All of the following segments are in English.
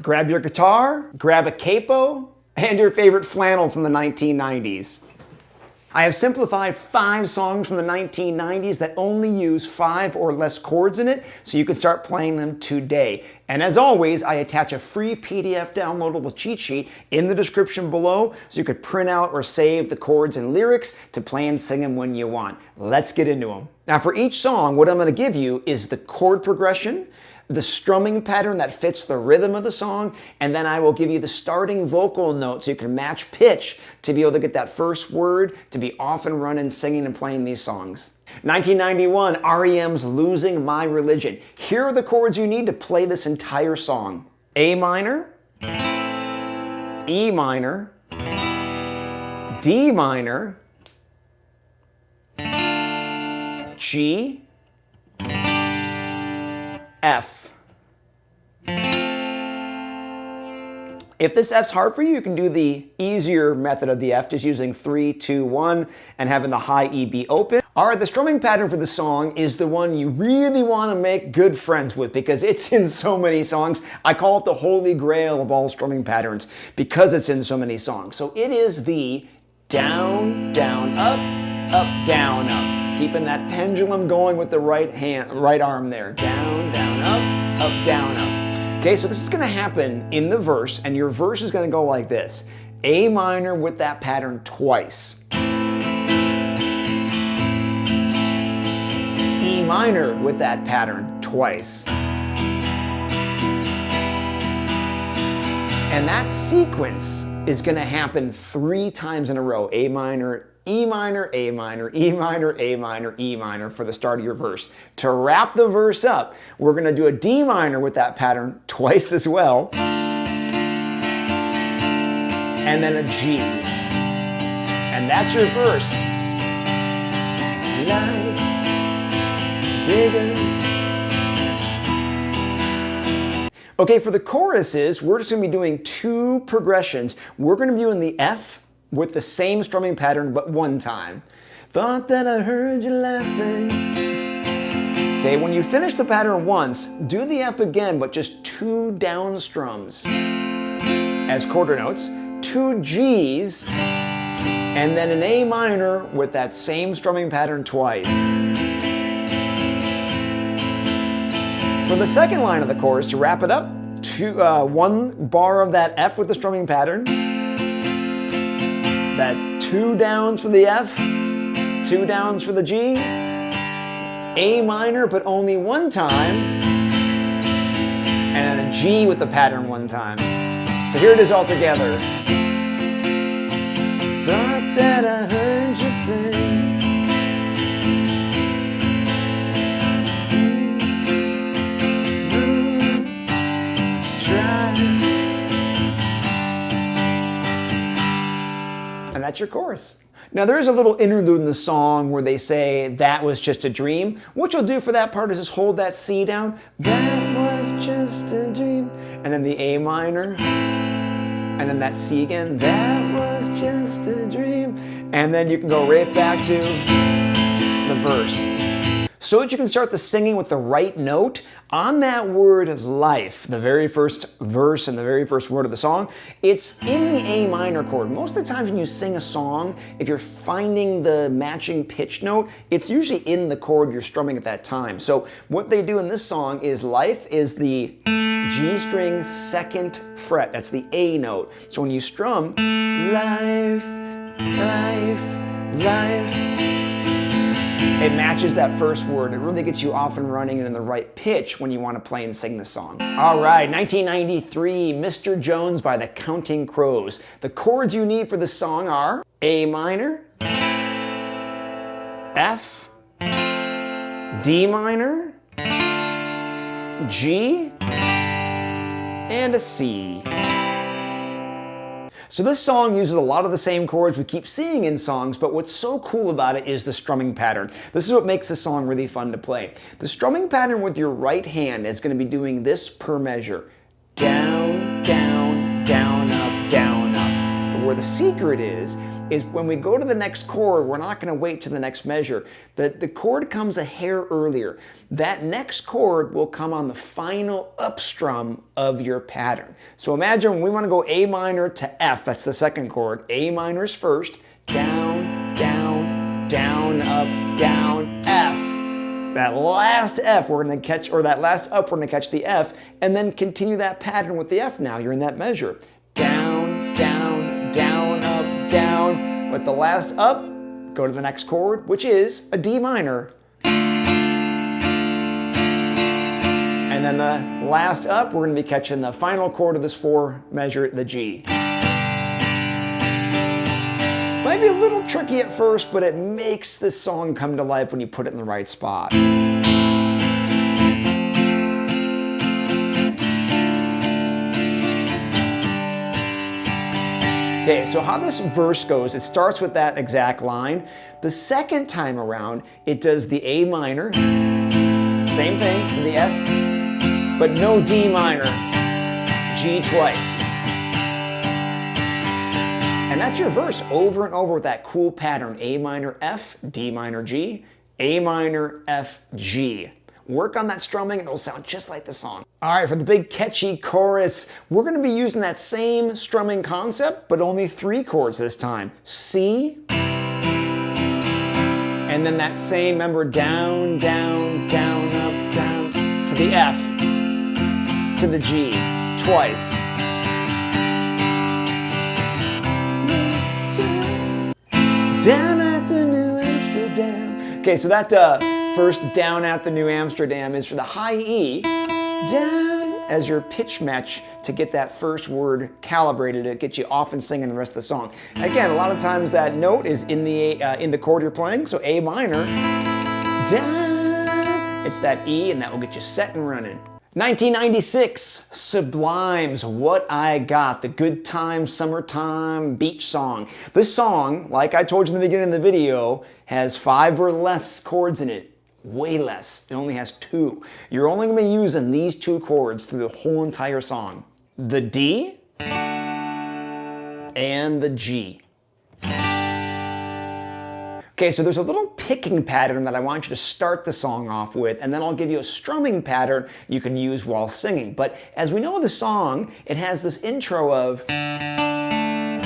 Grab your guitar, grab a capo, and your favorite flannel from the 1990s. I have simplified 5 songs from the 1990s that only use 5 or less chords in it, so you can start playing them today. And as always, I attach a free PDF downloadable cheat sheet in the description below, so you could print out or save the chords and lyrics to play and sing them when you want. Let's get into them. Now for each song, what I'm going to give you is the chord progression, the strumming pattern that fits the rhythm of the song, and then I will give you the starting vocal note so you can match pitch to be able to get that first word to be off and running, singing and playing these songs. 1991, R.E.M's Losing My Religion. Here are the chords you need to play this entire song. A minor, E minor, D minor, G, F. If this F's hard for you, you can do the easier method of the F, just using 3, 2, 1, and having the high E be open. All right, the strumming pattern for the song is the one you really want to make good friends with because it's in so many songs. I call it the holy grail of all strumming patterns because it's in so many songs. So it is the down, down, up, down, up. Keeping that pendulum going with the right arm there. Down, down, up, down, up. Okay, so this is going to happen in the verse, and your verse is going to go like this. A minor with that pattern twice. E minor with that pattern twice. And that sequence is going to happen 3 times in a row. A minor, E minor, A minor, E minor, A minor, E minor for the start of your verse. To wrap the verse up, we're going to do a D minor with that pattern twice as well. And then a G. And that's your verse. Life is bigger. Okay, for the choruses, we're just going to be doing 2 progressions. We're going to be doing the F with the same strumming pattern, but 1 time. Thought that I heard you laughing. Okay, when you finish the pattern once, do the F again, but just 2 down strums as quarter notes, 2 Gs, and then an A minor with that same strumming pattern twice. For the second line of the chorus, to wrap it up, 1 bar of that F with the strumming pattern, that 2 downs for the F, 2 downs for the G, A minor but only 1 time, and a G with the pattern 1 time. So here it is all together. Thought that I heard you sing. And that's your chorus. Now there is a little interlude in the song where they say, that was just a dream. What you'll do for that part is just hold that C down. That was just a dream. And then the A minor. And then that C again. That was just a dream. And then you can go right back to the verse. So that you can start the singing with the right note, on that word life, the very first verse and the very first word of the song, it's in the A minor chord. Most of the times when you sing a song, if you're finding the matching pitch note, it's usually in the chord you're strumming at that time. So what they do in this song is life is the G string 2nd fret. That's the A note. So when you strum life, life, life, it matches that first word. It really gets you off and running and in the right pitch when you want to play and sing the song. All right, 1993, Mr. Jones by the Counting Crows. The chords you need for the song are A minor, F, D minor, G, and a C. So this song uses a lot of the same chords we keep seeing in songs, but what's so cool about it is the strumming pattern. This is what makes the song really fun to play. The strumming pattern with your right hand is going to be doing this per measure. Down, down, down, up, down, up. But where the secret is is when we go to the next chord, we're not going to wait to the next measure. The chord comes a hair earlier. That next chord will come on the final up strum of your pattern. So imagine we want to go A minor to F, that's the second chord. A minor is first, down, down, down, up, down, F. That last F we're going to catch, or that last up we're going to catch the F, and then continue that pattern with the F now. You're in that measure. Down, down, down, up, down. But the last up, go to the next chord, which is a D minor. And then the last up, we're going to be catching the final chord of this 4 measure, the G. Might be a little tricky at first, but it makes this song come to life when you put it in the right spot. Okay, so how this verse goes, it starts with that exact line. The second time around, it does the A minor, same thing to the F, but no D minor, G twice. And that's your verse over and over with that cool pattern. A minor, F, D minor, G, A minor, F, G. Work on that strumming and it'll sound just like the song. All right, for the big catchy chorus, we're gonna be using that same strumming concept, but only 3 chords this time. C, and then that same, remember, down, down, down, up, down, to the F, to the G, twice. Down at the New Amsterdam. Okay, so that first down at the New Amsterdam is for the high E, down as your pitch match to get that first word calibrated to get you off and singing the rest of the song. Again, a lot of times that note is in the chord you're playing, so A minor, down, it's that E, and that will get you set and running. 1996, Sublime's What I Got, the good time, summertime beach song. This song, like I told you in the beginning of the video, has 5 or less chords in it. Way less. It only has 2. You're only going to be using these 2 chords through the whole entire song. The D and the G. Okay, so there's a little picking pattern that I want you to start the song off with, and then I'll give you a strumming pattern you can use while singing. But as we know the song, it has this intro of, and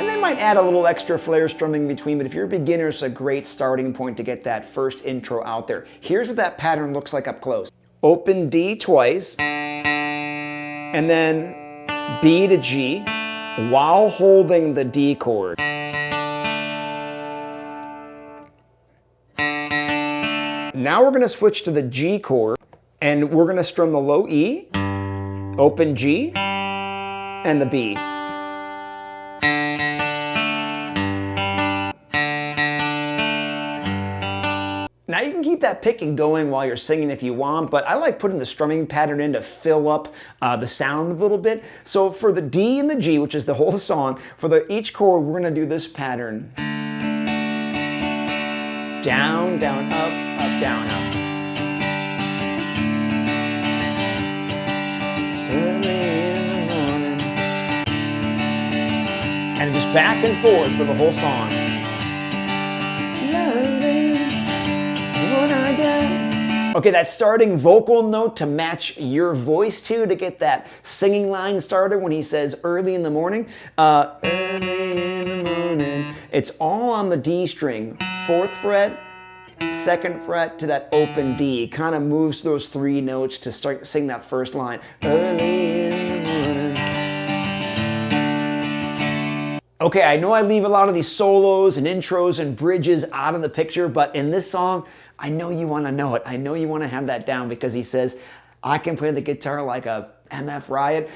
they might add a little extra flair strumming between, but if you're a beginner, it's a great starting point to get that first intro out there. Here's what that pattern looks like up close. Open D twice, and then B to G, while holding the D chord. Now we're going to switch to the G chord, and we're going to strum the low E, open G, and the B. Now you can keep that picking going while you're singing if you want, but I like putting the strumming pattern in to fill up the sound a little bit. So for the D and the G, which is the whole song, for each chord, we're going to do this pattern. Down, down, up, up, down, up. Early in the morning. And just back and forth for the whole song. Loving is what I got. Okay, that starting vocal note to match your voice to get that singing line started when he says early in the morning. Early in the morning. It's all on the D string. 4th fret, 2nd fret to that open D. Kind of moves those 3 notes to start sing that first line. Early in the morning. Okay, I know I leave a lot of these solos and intros and bridges out of the picture, but in this song, I know you want to know it. I know you want to have that down because he says, I can play the guitar like a MF Riot.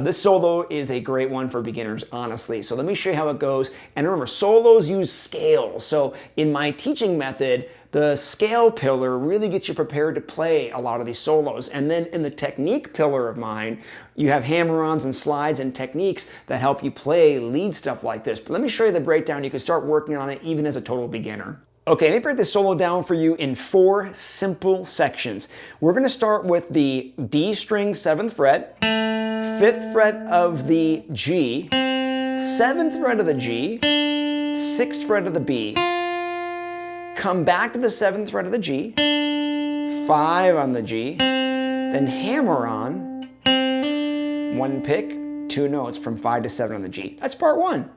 This solo is a great one for beginners, honestly. So let me show you how it goes. And remember, solos use scales. So in my teaching method, the scale pillar really gets you prepared to play a lot of these solos. And then in the technique pillar of mine, you have hammer-ons and slides and techniques that help you play lead stuff like this. But let me show you the breakdown. You can start working on it even as a total beginner. Okay, let me break this solo down for you in 4 simple sections. We're going to start with the D string 7th fret, 5th fret of the G, 7th fret of the G, 6th fret of the B. Come back to the 7th fret of the G, 5 on the G, then hammer on 1 pick, 2 notes from 5 to 7 on the G. That's part 1.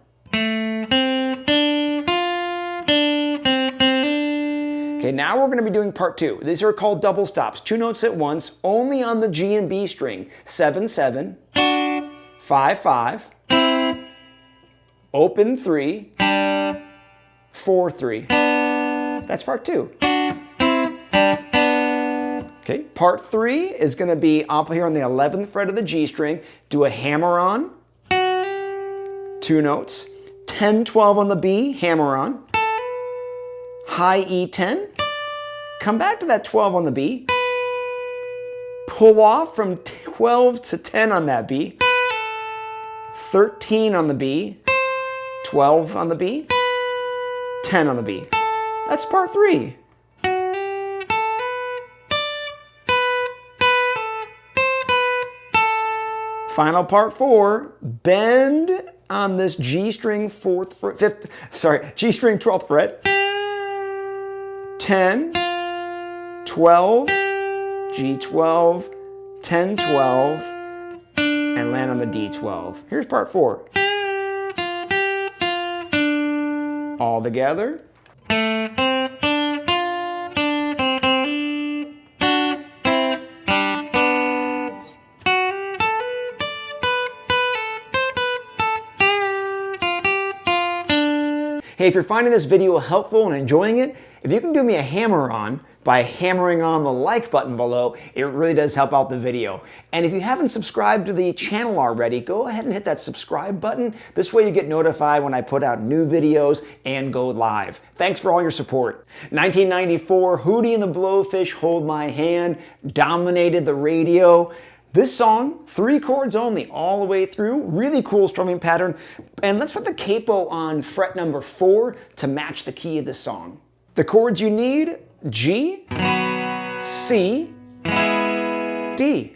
Okay, now we're going to be doing part 2. These are called double stops, 2 notes at once, only on the G and B string. 7, 7, 5, 5, open 3, 4, 3. That's part 2. Okay, part 3 is going to be up here on the 11th fret of the G string. Do a hammer on, 2 notes, 10, 12 on the B, hammer on, high E10, come back to that 12 on the B, pull off from 12 to 10 on that B, 13 on the B, 12 on the B, 10 on the B. That's part 3. Final part 4, bend on this G string 12th fret, 10, 12, G12, 10, 12, and land on the D12. Here's part 4. All together. Hey, if you're finding this video helpful and enjoying it, if you can do me a hammer on by hammering on the like button below, it really does help out the video. And if you haven't subscribed to the channel already, go ahead and hit that subscribe button. This way you get notified when I put out new videos and go live. Thanks for all your support. 1994, Hootie and the Blowfish, Hold My Hand, dominated the radio. This song, 3 chords only, all the way through. Really cool strumming pattern. And let's put the capo on fret number 4 to match the key of the song. The chords you need, G, C, D.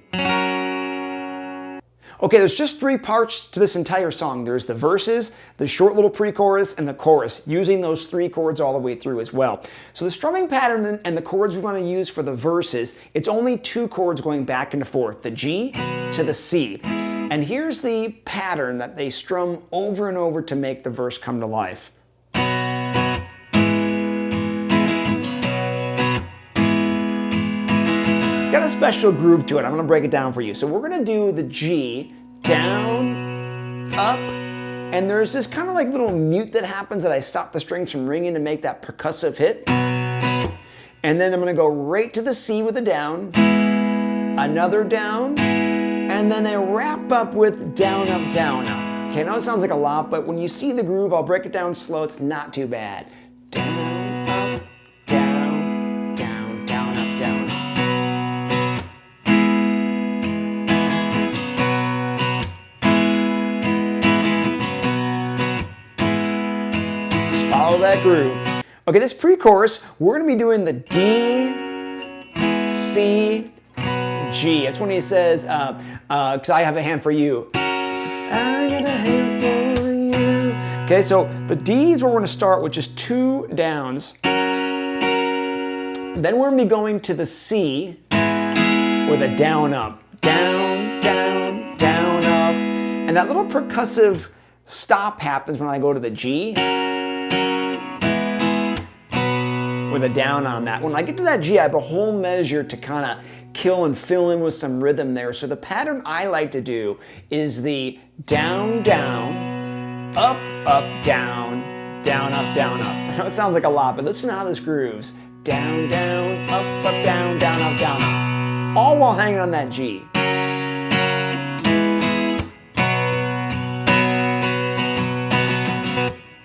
Okay, there's just 3 parts to this entire song. There's the verses, the short little pre-chorus, and the chorus, using those 3 chords all the way through as well. So the strumming pattern and the chords we want to use for the verses, it's only 2 chords going back and forth, the G to the C. And here's the pattern that they strum over and over to make the verse come to life. It's got a special groove to it. I'm going to break it down for you. So we're going to do the G, down, up, and there's this kind of like little mute that happens that I stop the strings from ringing to make that percussive hit. And then I'm going to go right to the C with a down, another down, and then a wrap up with down, up, down, up. Okay, I know it sounds like a lot, but when you see the groove, I'll break it down slow. It's not too bad. Down, up, down, down, down, up, down. Follow that groove. Okay, this pre-chorus, we're going to be doing the D, C, G. It's when he says, because I have a hand for you. I got a hand for you. Okay, so the D is where we're going to start with just 2 downs. Then we're going to be going to the C with a down, up. Down, down, down, up. And that little percussive stop happens when I go to the G. With a down on that. When I get to that G, I have a whole measure to kind of kill and fill in with some rhythm there. So the pattern I like to do is the down, down, up, up, down, down, up, down, up. I know it sounds like a lot, but listen to how this grooves. Down, down, up, down, down, up, down, up. All while hanging on that G.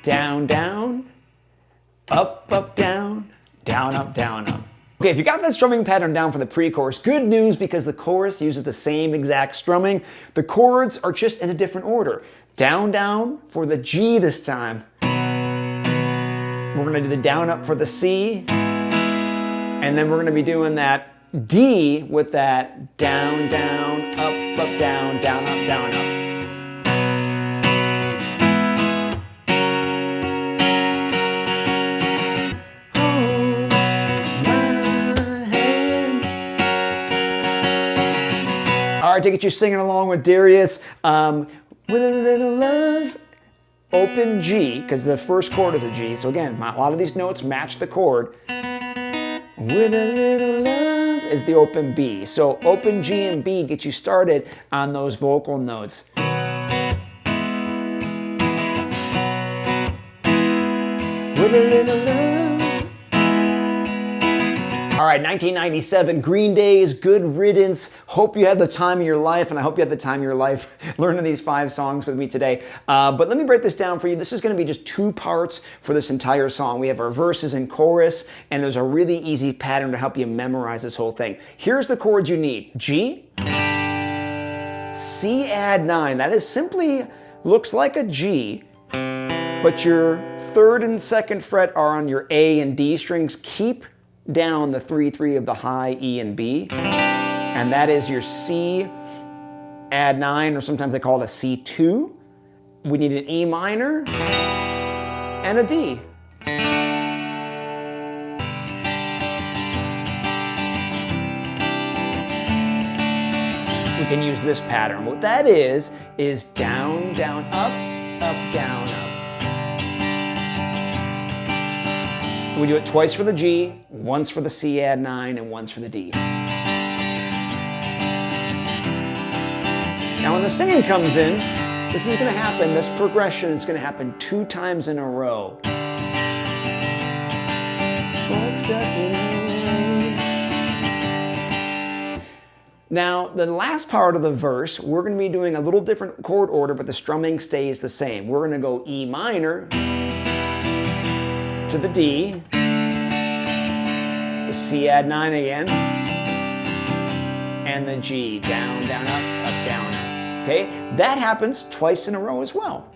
Down, down, up, down, down, up, down, up. Okay, if you got that strumming pattern down for the pre-chorus, good news because the chorus uses the same exact strumming. The chords are just in a different order. Down, down for the G this time. We're gonna do the down, up for the C. And then we're gonna be doing that D with that down, down, up, down, down, up, down, up. right, to get you singing along with Darius, with a little love, open G, because the first chord is a G. So again, a lot of these notes match the chord. With a little love is the open B. So open G and B get you started on those vocal notes. With a little love. All right, 1997, Green Day's Good Riddance. Hope you had the time of your life, and I hope you had the time of your life learning these 5 songs with me today. But let me break this down for you. This is going to be just 2 parts for this entire song. We have our verses and chorus, and there's a really easy pattern to help you memorize this whole thing. Here's the chords you need. G, C add 9. That is simply, looks like a G, but your 3rd and 2nd fret are on your A and D strings. Keep down the 3-3 of the high E and B, and that is your C add 9, or sometimes they call it a C2. We need an E minor and a D. We can use this pattern. What that is down, down, up, down, up. We do it twice for the G, once for the C add 9, and once for the D. Now when the singing comes in, this is going to happen, this progression is going to happen 2 times in a row. Folks stuck in the road. Now, the last part of the verse, we're going to be doing a little different chord order, but the strumming stays the same. We're going to go E minor to the D, the C add 9 again, and the G, down, down, up, down, up. Okay, that happens twice in a row as well.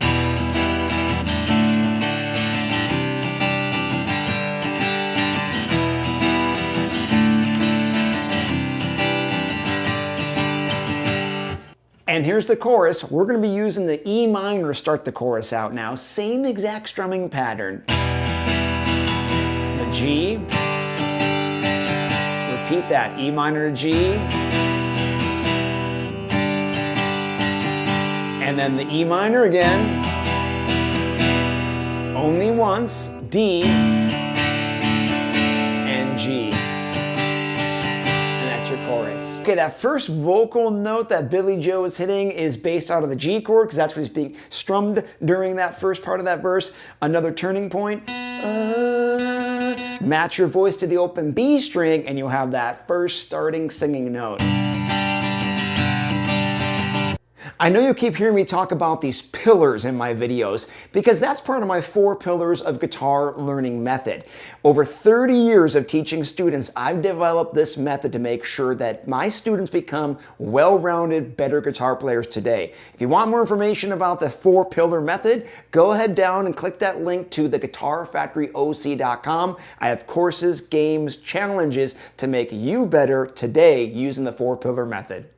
And here's the chorus. We're going to be using the E minor to start the chorus out now. Same exact strumming pattern. The G, repeat that, E minor to G, and then the E minor again, only once, D, and G. And that's your chorus. Okay, that first vocal note that Billy Joe is hitting is based out of the G chord, because that's what is being strummed during that first part of that verse. Another turning point. Match your voice to the open B string, and you'll have that first starting singing note. I know you keep hearing me talk about these pillars in my videos because that's part of my 4 pillars of guitar learning method. Over 30 years of teaching students, I've developed this method to make sure that my students become well-rounded, better guitar players today. If you want more information about the 4-pillar method, go ahead down and click that link to theguitarfactoryoc.com. I have courses, games, challenges to make you better today using the 4-pillar method.